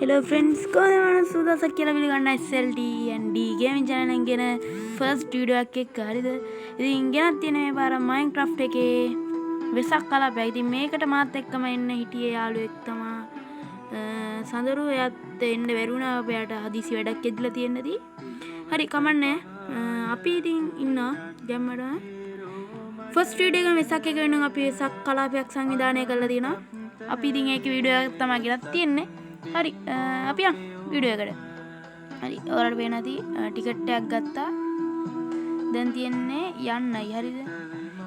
Hello friends, කොහොමද සුදාසක් කියලා පිළිගන්න SLT and D gaming channel එකෙන් ගෙන first video එකක් එක්ක හරිද? ඉතින් ගෙනත් තියෙන මේ පාර Minecraft එකේ වෙසක් කලාපයක්. ඉතින් මේකට මාත් එක්කම එන්න හිටියේ යාළුවෙක් තමයි සඳරු. එයාත් එන්න බැරුණා. අපයාට හදිසි වැඩක් එදලා තියෙන්නදී. හරි කමන්නේ. අපි ඉතින් ඉන්නවා ගැම්මඩ. first video එකෙන් වෙසක් එක වෙනුවෙන් අපි වෙසක් කලාපයක් සංවිධානය කරලා තියෙනවා. අපි ඉතින් ඒකේ වීඩියෝ එකක් තමයි ගෙනත් තියෙන්නේ. හරි අපි යන් වීඩියෝ එකට. හරි ඔයාලට පේන ඇති ටිකට් එකක් ගත්තා. දැන් තියෙන්නේ යන්නයි හරිද?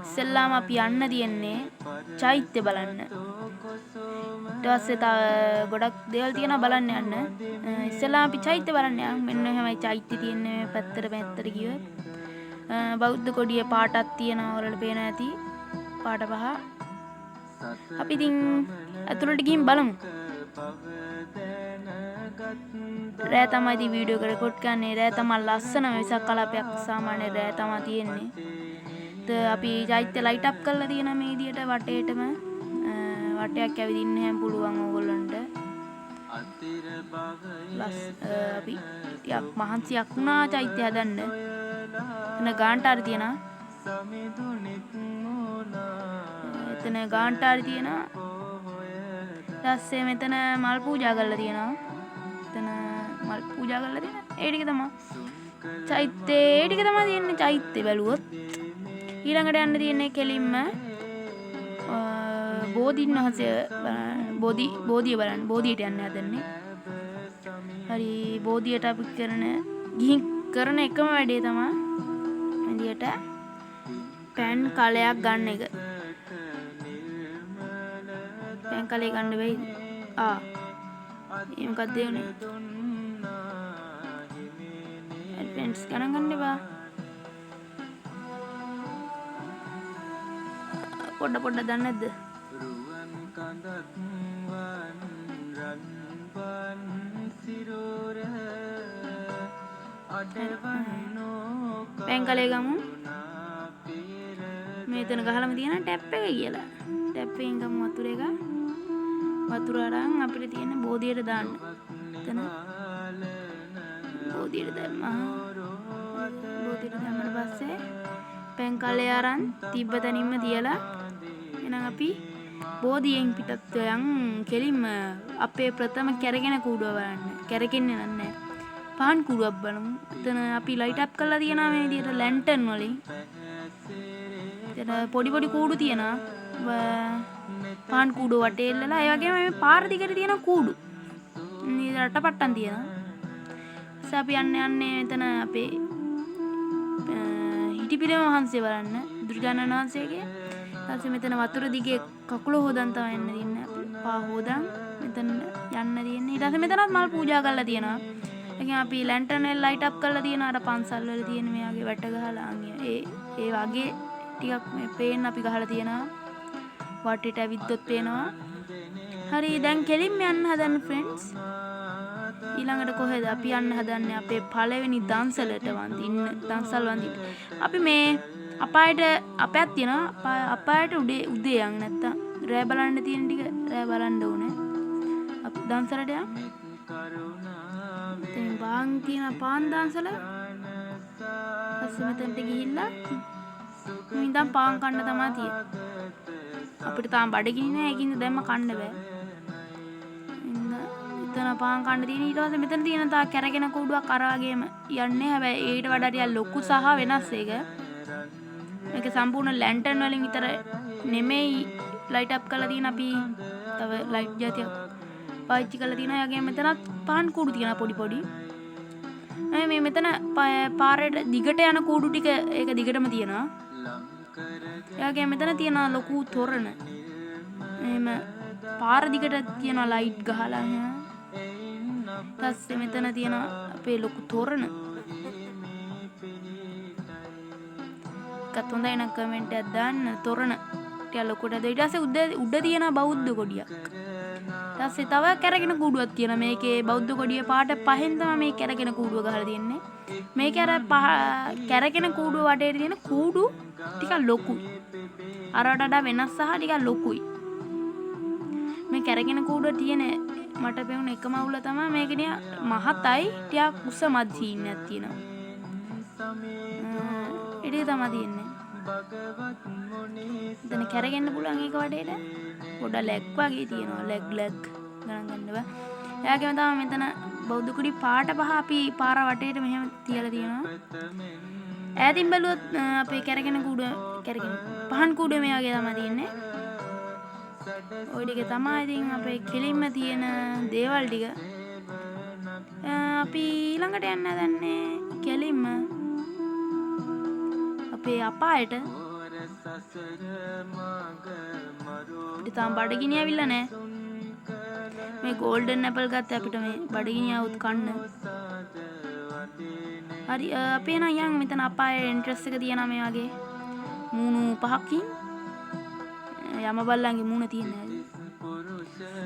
ඉස්සෙල්ලාම අපි යන්න තියෙන්නේ චෛත්‍ය බලන්න. ඊට පස්සේ තව ගොඩක් දේවල් තියෙනවා බලන්න යන්න. ඉස්සෙල්ලාම අපි චෛත්‍ය බලන්න යන්. මෙන්න එහෙමයි චෛත්‍ය තියෙන්නේ මේ පැත්තට ගියොත්. බෞද්ධ කොඩියේ පාටක් තියෙනවා ඔයාලට පේන ඇති. පාට පහ. අපි ඉතින් ඇතුළට ගිහින් බලමු. රෑ තමයි ඉතින් වීඩියෝ එක රෙකෝඩ් කරන්නේ. රෑ තමයි ලස්සන වෙසක් කලාපයක් සාමාන්‍ය රෑ තමයි තියෙන්නේ. අපි චෛත්‍ය ලයිට් අප් කරලා තියෙන මේ විදියට වටේටම වටයක් ඇවිදින්න හැම පුළුවන් ඕගොල්ලන්ට. අපි ටිකක් මහන්සියක් වුණා චෛත්‍ය හදන්න. එතන ගාන්ටාරි තියෙනවා. එතන ගාන්ටාරි තියෙනවා. ඊපස්සේ මෙතන මල් පූජා කරලා තියෙනවා. එතන මල් පූජා කරලා තියෙනවා. ඒ ටික තමයි. ඒ ටික තමයි තියෙන්නේ චෛත්‍ය බැලුවොත්. ඊළඟට යන්න තියෙන්නේ කෙලින්ම බෝධීන් වහන්සේ බෝධිය බලන්න. බෝධියට යන්න හදන්නේ. හරි බෝධියට අපි ගිහින් කරන එකම වැඩේ තමයි විදියට පෑන් කලයක් ගන්න එක. පෑන් කලේ ගන්න වෙයි. ඒ මොකක්ද උනේ? ෆ්‍රෙන්ඩ්ස් ගණන් ගන්න එපා. පොඩ දන්නේ නැද්ද? පෑන් කලේ ගමු. මෙතන ගහලම තියෙන ටැප් එක කියලා. ටැප් එකෙන් ගමු වතුර එක. වතුර අරන් අපිට තියෙන බෝධියට දාන්න. එතන බෝධියට දැම්මා. බෝධියට දැම්මම පස්සේ පෑන් කලේ අරන් තිබ්බ තැනින්ම තියලා එහෙනම් අපි බෝධියෙන් පිටත් යන් කෙලින්ම අපේ ප්‍රථම කැරගෙන කූඩුව බලන්න. කැරකෙන්නේ නැහැ. පහන් කූඩුවක් බලමු. එතන අපි ලයිට් අප් කරලා තියනවා මේ විදිහට ලැන්ටර්න් වලින්. එතන පොඩි කූඩු තියෙනවා. පහන් කූඩු වටේ ඉල්ලලා ඒ වගේම මේ පාර දිගට තියෙන කූඩු. මේ රටපට්ටම් තියෙනවා. ඊට අපි යන්නේ එතන අපේ හිටිපිරම වහන්සේ බලන්න. දුර්ජානන වහන්සේගේ. ඊට මෙතන වතුර දිගේ කකුල හොදන් තමයි යන්න තියෙන්නේ. පා හොදන් මෙතන යන්න තියෙන්නේ. ඊට පස්සේ මෙතනත් මල් පූජා කරලා තියෙනවා. ඒකෙන් අපි ලැන්ටර්න් එක ලයිට් අප් කරලා තියෙනවා. අර පන්සල් වල තියෙන මෙයාගේ වැට ගහලා ඒ වගේ ටිකක් මේ පේන්න අපි ගහලා තියෙනවා. වටේට ඇවිද්දොත් පේනවා. හරි දැන් කෙලින්ම යන්න හදන්න ෆ්‍රෙන්ඩ්ස්. ඊළඟට කොහෙද අපි යන්න හදන්නේ? අපේ පළවෙනි දන්සලට දන්සල් වන්දිට. අපි මේ අපයක් තියෙනවා. අපායට උදේ යන් නැත්තම් රෑ බලන්න තියෙන ටික රෑ බලන්න ඕනේ. අපි දන්සලට යන්. ඉතින් බාන් තියෙන පාන් දන්සල. පස්සේ මෙතනට ගිහිල්ලා ඉඳන් පාන් කන්න තමයි තියෙන්නේ. අපිට තාම බඩගිනි නෑ. ඒකින්ද දැම්ම කන්න බෑ. එතන පාන් කන්න තියෙන. ඊට පස්සේ මෙතන තියෙන තා කැරගෙන කුඩුවක් අර වගේම යන්නේ. හැබැයි ඊට වඩා ටිකක් ලොකු සහ වෙනස් එක. මේක සම්පූර්ණ ලැන්ටර්න් වලින් විතර නෙමෙයි ලයිට් අප් කරලා තියෙන. අපි තව ලයිට් જાතියක් පාවිච්චි කරලා තියෙනවා. ඒ වගේම මෙතනත් පාන් කුඩු තියෙනවා පොඩි. මේ මෙතන පාරේට දිගට යන කුඩු ටික ඒක දිගටම තියෙනවා. ඒ වගේම මෙතන තියෙන ලොකු තොරණ. එහෙම පාර දිගට තියෙන ලයිට් ගහලා ඊපස්සේ මෙතන තියෙන අපේ ලොකු තොරණ. එකත් හොඳයි නම් කමෙන්ට් එකක් දාන්න. තොරණ ටික ලොකුට ඊට පස්සේ උඩ තියෙන බෞද්ධ කොඩියක්. ඊට පස්සේ තව කැරගෙන කූඩුවක් තියෙනවා. මේකේ බෞද්ධ කොඩියේ පාට පහෙන් තමයි මේ කැරගෙන කූඩුව ගහලා තියෙන්නේ. මේකේ අර කැරගෙන කූඩුව වටේ තියෙන කූඩු ටික ලොකුයි. අරකට වඩා වෙනස් සහ ටික ලොකුයි. මේ කැරගෙන කූඩුව තියෙන මට පෙවුන එකම අවුල තමයි මේක නිය මහතයි ටිකක් උස මැදි ඉන්නක් තියෙනවා. ඉතින් තමයි තියෙන්නේ. දැන් කැරගෙන්න පුළුවන් එක වටේට පොඩ ලැග් වගේ තියෙනවා. ලැග් ගණන් ගන්න බෑ. එයාගේම තමයි මෙතන බෞද්ධ කුඩි පාට පහ අපි පාර වටේට මෙහෙම තියලා තියෙනවා. ඈතින් බැලුවොත් අපේ කැරගෙන කූඩුව කැරගෙන පහන් කූඩුව මේ වගේ තමයි තියෙන්නේ. ඔය ටික තමයි ඉතින් අපේ කෙලින්ම තියෙන දේවල් ටික. අපි ඊළඟට යන්න හදන්නේ කෙලින්ම අපේ අපායට. ඉතින් බඩගිනි ඇවිල්ලා නැහැ. මේ ගෝල්ඩන් ඇපල් ගත්තේ අපිට මේ බඩගිනි આવුත් කන්න. හරි අපේ නම් යන් මෙතන අපායේ එන්ට්‍රස් එක තියෙනවා මේ වගේ මූණු පහකින් යම බල්ලන්ගේ මූණ තියෙනවා.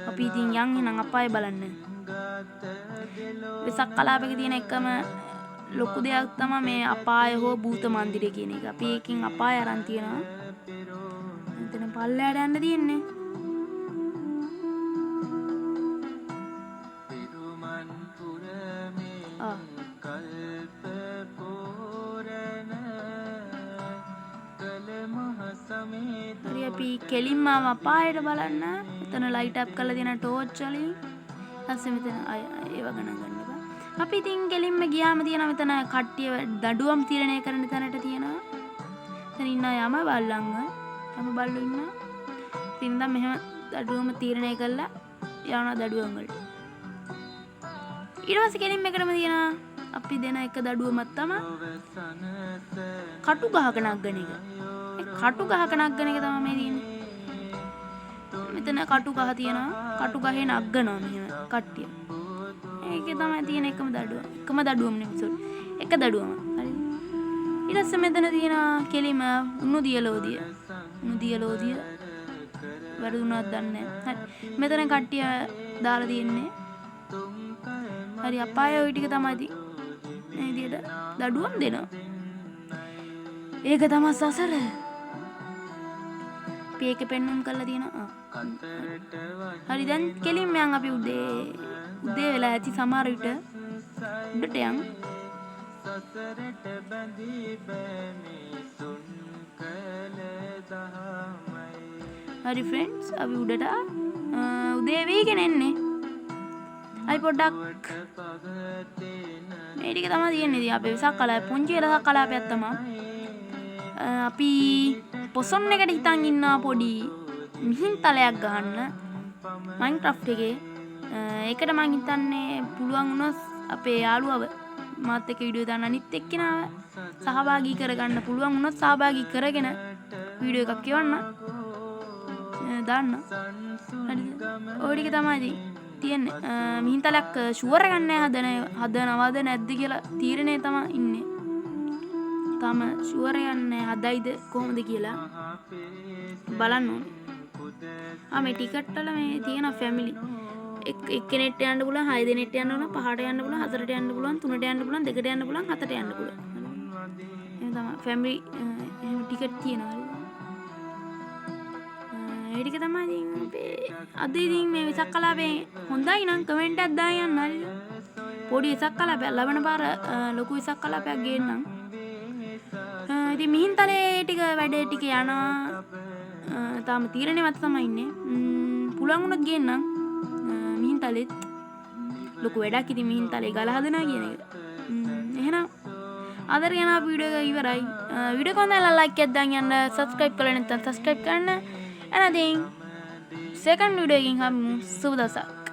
අපි ඉතින් යන් එනම් අපායේ බලන්න. වෙසක් කලාපයක තියෙන එකම ලොකු දෙයක් තමයි මේ අපාය හෝ භූත මන්දිරය කියන එක. අපි එකකින් අපාය අරන් තියනවා. එතන පල්ලයට යන්න තියෙන්නේ. හරි අපි කෙලින්ම අපායට බලන්න. එතන ලයිට් අප් කරලා තියෙන ටෝච් වලින් ඊපස්සේ මෙතන ඒව ගණන් ගන්න බෑ. අපි ඉතින් කෙලින්ම ගියාම තියෙනවා මෙතන කට්ටිය දඩුවම් තීරණය කරන තැනට තියෙනවා. එතන ඉන්න යම බල්ලන්ව යම බල්ලෝ ඉන්නවා. ඉතින් දැන් මෙහෙම දඩුවම තීරණය කළා යනවා දඩුවම් වලට. ඊට පස්සේ කෙලින්ම එකටම තියෙනවා අපි දෙන එක දඩුවමක් තමයි කටු ගහක නගන එක. කටු ගහක නගන එක තමයි මේ තියෙන්නේ. මෙතන කටු ගහ තියෙනවා. කටු ගහේ නගනවා මෙහෙම කට්ටිය. ඒකේ තමයි තියෙන එකම දඩුවම. එකම දඩුවම නෙමෙයි සෝරි. එක දඩුවම. හරිද? ඊට පස්සේ මෙතන තියෙනවා කෙලිම උණු දියලෝදිය. උණු දියලෝදිය වරුණාවක් දන්නේ නැහැ. හරි. මෙතන කට්ටිය දාලා තියෙන්නේ. හරි අපාය ওই ටික තමයි මේ විදියට දඩුවම් දෙනවා. ඒක තමයි සසර. මේක පෙන්වුම් කරලා තියෙනවා. හරි දැන් කෙලින්ම යන් අපි උදේ වෙලා ඇති සමහර විට උඩට යන්. හරි ෆ්‍රෙන්ඩ්ස් අපි උඩට උදේ වීගෙන එන්නේ. අයි පොඩ්ඩක් මේ ටික තමයි තියෙන්නේ. ඉතින් අපේ වෙසක් කලාපය පුංචි වෙසක් කලාපයක් තමයි. අපි පොසොන් එකට හිතන් ඉන්නවා පොඩි මිහින්තලයක් ගහන්න මයින්ක්‍රාෆ්ට් එකේ. ඒකට මම හිතන්නේ පුළුවන් වුණොත් අපේ යාළුවව මාත් එක්ක වීඩියෝ දාන්න අනිත් එක්කෙනාව සහභාගී කරගන්න පුළුවන් වුණොත් සහභාගී කරගෙන වීඩියෝ එකක් කියවන්න දාන්න. හරිද? ඔය ටික තමයි තියෙන්නේ. මිහින්තලයක් ෂුවර් එකක් නැහැ හදනවද නැද්ද කියලා තීරණය තමයි ඉන්නේ. තම ෂුවර් එකක් නැහැ හදයිද කොහොමද කියලා බලන්න ඕනේ. මේ ටිකට් වල මේ තියෙන ෆැමිලි එක්කෙනෙක්ට යන්න පුළුවන් 6 දෙනෙක්ට යන්න පුළුවන් 5ට යන්න පුළුවන් 4ට යන්න පුළුවන් 3ට යන්න පුළුවන් 2ට යන්න පුළුවන් 7ට යන්න පුළුවන්. එහෙනම් තමයි ෆැමිලි එහෙම ටිකට් තියෙනවා. ඒ ටික තමයි ඉතින් අද ඉතින් මේ වෙසක් කලාපේ හොඳයි නම් කමෙන්ට් එකක් දාන්න හරිද? පොඩි වෙසක් කලාපයක් ලබන පාර ලොකු වෙසක් කලාපයක් ගේන්නම්. ඉතින් මිහින්තලේ ටික වැඩේ ටික යනවා. තාම තීරණේ මත තමයි ඉන්නේ. පුළුවන් වුණොත් ගේන්නම්. මිහින්තලෙත් ලොකු වැඩක් ඉතින් මිහින්තලේ ගල හදනවා කියන එක. එහෙනම් අදට යන වීඩියෝ එක ඉවරයි. වීඩියෝ එක හොඳයි ලයික් එකක් දාන්න යන්න. සබ්ස්ක්‍රයිබ් කරලා නැත්නම් සබ්ස්ක්‍රයිබ් කරන්න. එහෙනම් second video එකකින් හමු. සුබ දවසක්.